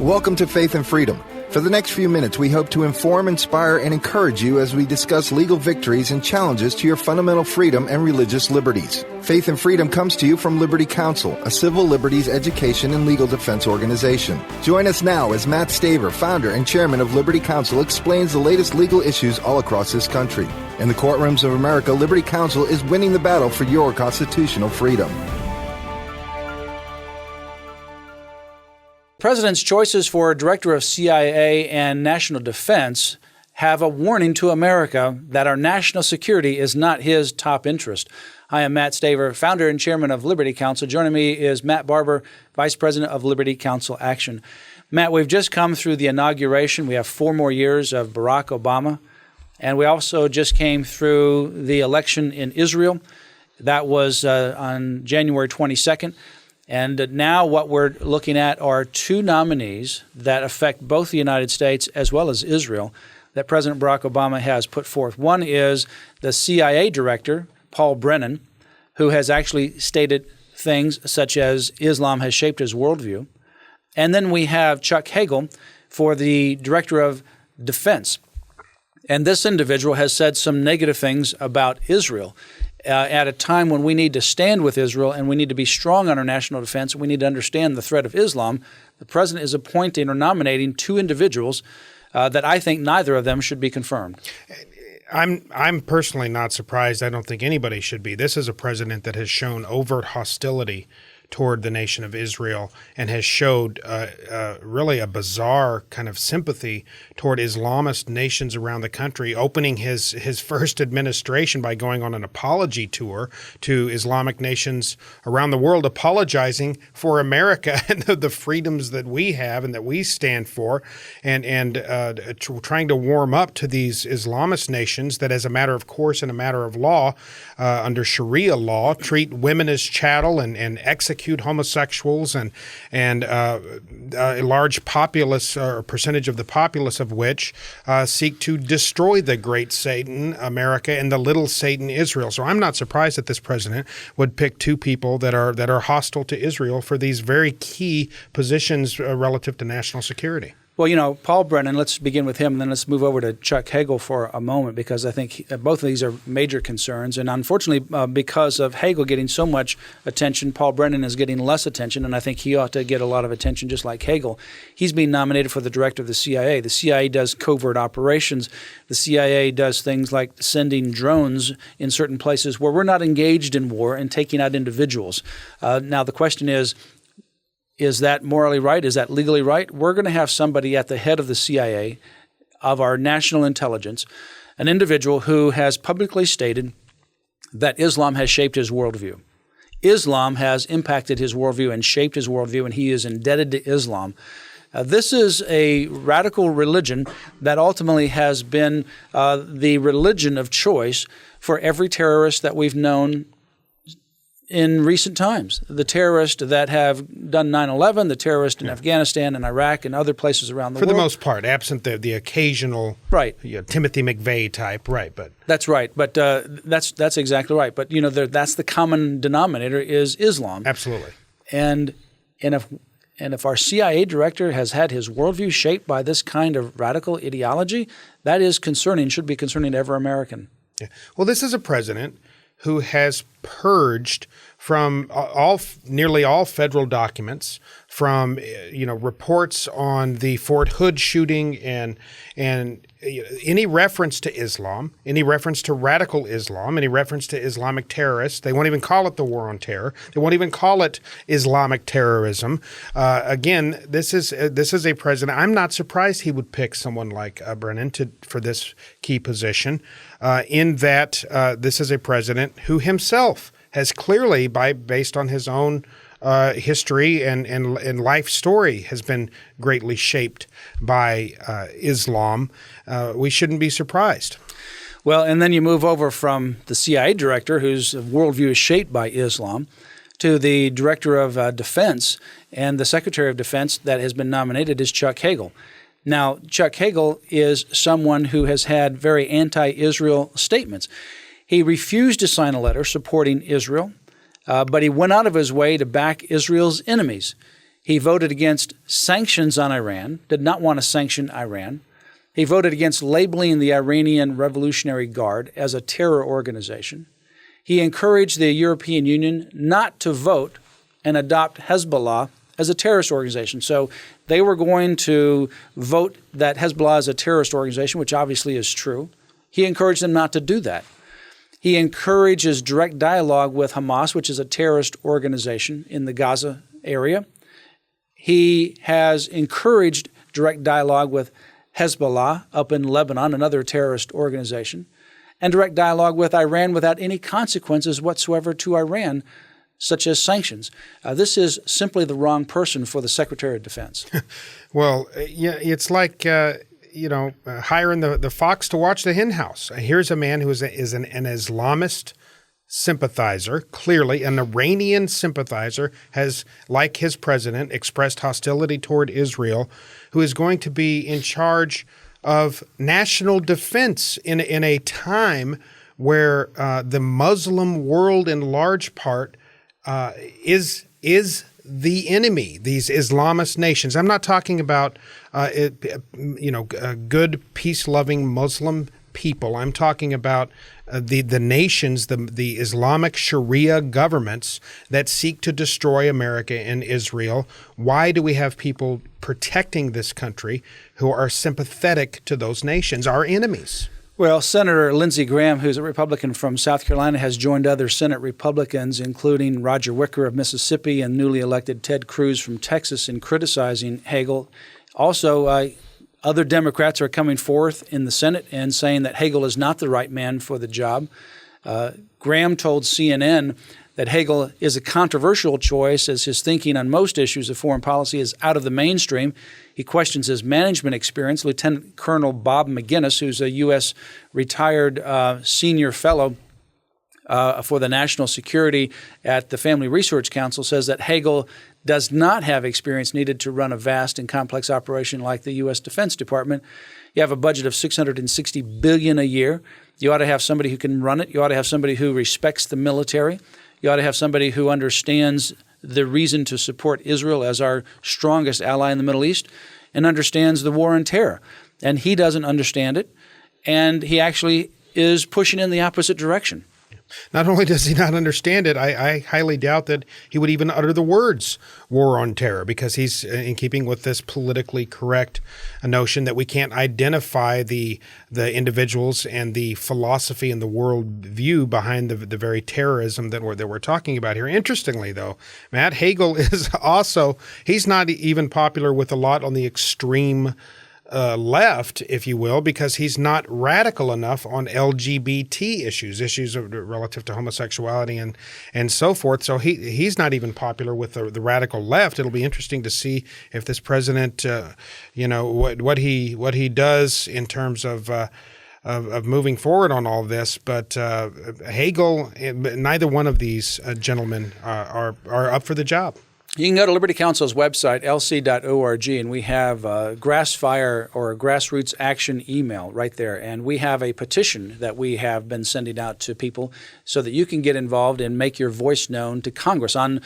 Welcome to Faith and Freedom. For the next few minutes, we hope to inform, inspire, and encourage you as we discuss legal victories and challenges to your fundamental freedom and religious liberties. Faith and Freedom comes to you from Liberty Counsel, a civil liberties education and legal defense organization. Join us now as Matt Staver, founder and chairman of Liberty Counsel, explains the latest legal issues all across this country. In the courtrooms of America, Liberty Counsel is winning the battle for your constitutional freedom. The President's choices for Director of CIA and National Defense have a warning to America that our national security is not his top interest. I am Matt Staver, founder and chairman of Liberty Counsel. Joining me is Matt Barber, vice president of Liberty Counsel Action. Matt, we've just come through the inauguration. We have 4 more years of Barack Obama. And we also just came through the election in Israel. That was on January 22nd. And now what we're looking at are 2 nominees that affect both the United States as well as Israel that President Barack Obama has put forth. One is the CIA director, Paul Brennan, who has actually stated things such as Islam has shaped his worldview. And then we have Chuck Hagel for the director of defense. And this individual has said some negative things about Israel. At a time when we need to stand with Israel and we need to be strong on our national defense and we need to understand the threat of Islam, the president is appointing or nominating 2 individuals that I think neither of them should be confirmed. I'm personally not surprised. I don't think anybody should be. This is a president that has shown overt hostility toward the nation of Israel and has showed really a bizarre kind of sympathy toward Islamist nations around the country, opening his first administration by going on an apology tour to Islamic nations around the world, apologizing for America and the freedoms that we have and that we stand for, and trying to warm up to these Islamist nations that, as a matter of course and a matter of law, under Sharia law, treat women as chattel and execute homosexuals and a large populace or percentage of the populace of which seek to destroy the great Satan, America, and the little Satan, Israel. So I'm not surprised that this president would pick 2 people that are hostile to Israel for these very key positions relative to national security. Well, you know, Paul Brennan, let's begin with him, and then let's move over to Chuck Hagel for a moment, because I think both of these are major concerns. And unfortunately, because of Hegel getting so much attention, Paul Brennan is getting less attention, and I think he ought to get a lot of attention just like Hegel. He's being nominated for the director of the CIA. The CIA does covert operations. The CIA does things like sending drones in certain places where we're not engaged in war and taking out individuals. Now, the question is that morally right? Is that legally right? We're going to have somebody at the head of the CIA, of our national intelligence, an individual who has publicly stated that Islam has shaped his worldview. Islam has impacted his worldview and shaped his worldview, and he is indebted to Islam. This is a radical religion that ultimately has been the religion of choice for every terrorist that we've known in recent times. The terrorists that have done 9/11, the terrorists in Afghanistan and Iraq and other places around the world. For the most part, absent the occasional Timothy McVeigh type, right? But that's right. But that's exactly right. But that's the common denominator is Islam. Absolutely. And if our CIA director has had his worldview shaped by this kind of radical ideology, that is concerning. Should be concerning to every American. Yeah. Well, this is a president who has purged from nearly all federal documents, from reports on the Fort Hood shooting and any reference to Islam, any reference to radical Islam, any reference to Islamic terrorists. They won't even call it the war on terror. They won't even call it Islamic terrorism. Again, this is a president. I'm not surprised he would pick someone like Brennan for this key position, in that this is a president who himself has clearly, based on his own history and life story, has been greatly shaped by Islam. We shouldn't be surprised. Well, and then you move over from the CIA director, whose worldview is shaped by Islam, to the director of defense, and the secretary of defense that has been nominated is Chuck Hagel. Now, Chuck Hagel is someone who has had very anti-Israel statements. He refused to sign a letter supporting Israel, but he went out of his way to back Israel's enemies. He voted against sanctions on Iran, did not want to sanction Iran. He voted against labeling the Iranian Revolutionary Guard as a terror organization. He encouraged the European Union not to vote and adopt Hezbollah as a terrorist organization. So they were going to vote that Hezbollah is a terrorist organization, which obviously is true. He encouraged them not to do that. He encourages direct dialogue with Hamas, which is a terrorist organization in the Gaza area. He has encouraged direct dialogue with Hezbollah up in Lebanon, another terrorist organization, and direct dialogue with Iran without any consequences whatsoever to Iran, such as sanctions. This is simply the wrong person for the Secretary of Defense. Well, yeah, it's like hiring the fox to watch the hen house. Here's a man who is an Islamist sympathizer, clearly an Iranian sympathizer, has, like his president, expressed hostility toward Israel, who is going to be in charge of national defense in a time where the Muslim world in large part is the enemy, these Islamist nations. I'm not talking about good, peace-loving Muslim people. I'm talking about the nations, the Islamic Sharia governments that seek to destroy America and Israel. Why do we have people protecting this country who are sympathetic to those nations, our enemies? Well, Senator Lindsey Graham, who's a Republican from South Carolina, has joined other Senate Republicans, including Roger Wicker of Mississippi and newly elected Ted Cruz from Texas, in criticizing Hegel. Also, other Democrats are coming forth in the Senate and saying that Hegel is not the right man for the job. Graham told CNN that Hegel is a controversial choice as his thinking on most issues of foreign policy is out of the mainstream. He questions his management experience. Lieutenant Colonel Bob McGinnis, who's a U.S. retired senior fellow for the national security at the Family Research Council, says that Hegel does not have experience needed to run a vast and complex operation like the U.S. Defense Department. You have a budget of $660 billion a year. You ought to have somebody who can run it. You ought to have somebody who respects the military. You ought to have somebody who understands the reason to support Israel as our strongest ally in the Middle East and understands the war on terror. And he doesn't understand it, and he actually is pushing in the opposite direction. Not only does he not understand it, I highly doubt that he would even utter the words war on terror, because he's in keeping with this politically correct notion that we can't identify the individuals and the philosophy and the world view behind the very terrorism that we're talking about here. Interestingly, though, Matt, Hegel is also, he's not even popular with a lot on the extreme left, if you will, because he's not radical enough on LGBT issues relative to homosexuality and so forth. So he's not even popular with the radical left. It'll be interesting to see if this president, what he does in terms of moving forward on all of this. But Hegel, neither one of these gentlemen are up for the job. You can go to Liberty Counsel's website, lc.org, and we have a Grassfire or a Grassroots Action email right there. And we have a petition that we have been sending out to people so that you can get involved and make your voice known to Congress on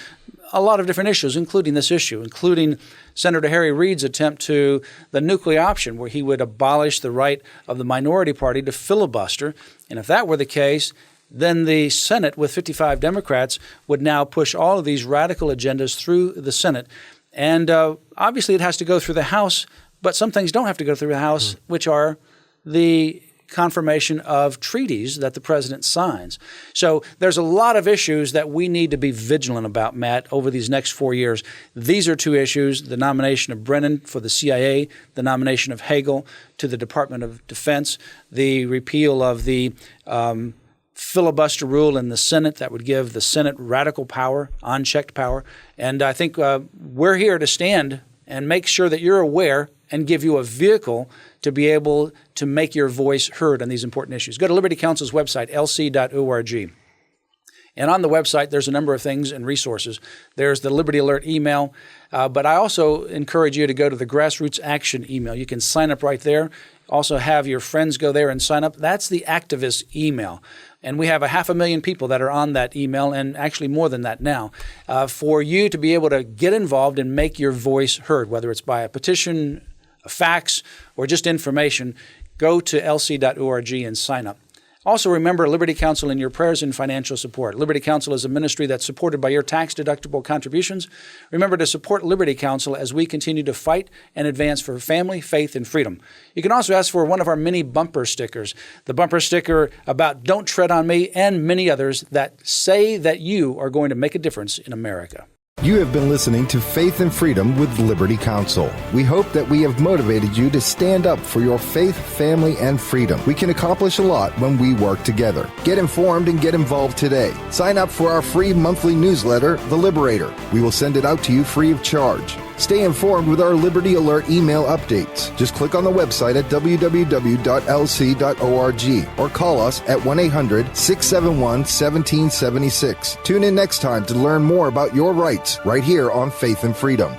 a lot of different issues, including this issue, including Senator Harry Reid's attempt to the nuclear option, where he would abolish the right of the minority party to filibuster. And if that were the case, then the Senate with 55 Democrats would now push all of these radical agendas through the Senate. And obviously it has to go through the House, but some things don't have to go through the House, which are the confirmation of treaties that the president signs. So there's a lot of issues that we need to be vigilant about, Matt, over these next 4 years. These are two issues: the nomination of Brennan for the CIA, the nomination of Hegel to the Department of Defense, the repeal of the filibuster rule in the Senate that would give the Senate radical power, unchecked power. And I think we're here to stand and make sure that you're aware and give you a vehicle to be able to make your voice heard on these important issues. Go to Liberty Counsel's website, lc.org. And on the website, there's a number of things and resources. There's the Liberty Alert email, but I also encourage you to go to the Grassroots Action email. You can sign up right there, Also have your friends go there and sign up. That's the activist email. And we have 500,000 people that are on that email, and actually more than that now, for you to be able to get involved and make your voice heard, whether it's by a petition, a fax, or just information. Go to lc.org and sign up. Also, remember Liberty Counsel in your prayers and financial support. Liberty Counsel is a ministry that's supported by your tax-deductible contributions. Remember to support Liberty Counsel as we continue to fight and advance for family, faith, and freedom. You can also ask for one of our mini bumper stickers. The bumper sticker about Don't Tread on Me and many others that say that you are going to make a difference in America. You have been listening to Faith and Freedom with Liberty Counsel. We hope that we have motivated you to stand up for your faith, family, and freedom. We can accomplish a lot when we work together. Get informed and get involved today. Sign up for our free monthly newsletter, The Liberator. We will send it out to you free of charge. Stay informed with our Liberty Alert email updates. Just click on the website at www.lc.org or call us at 1-800-671-1776. Tune in next time to learn more about your rights right here on Faith and Freedom.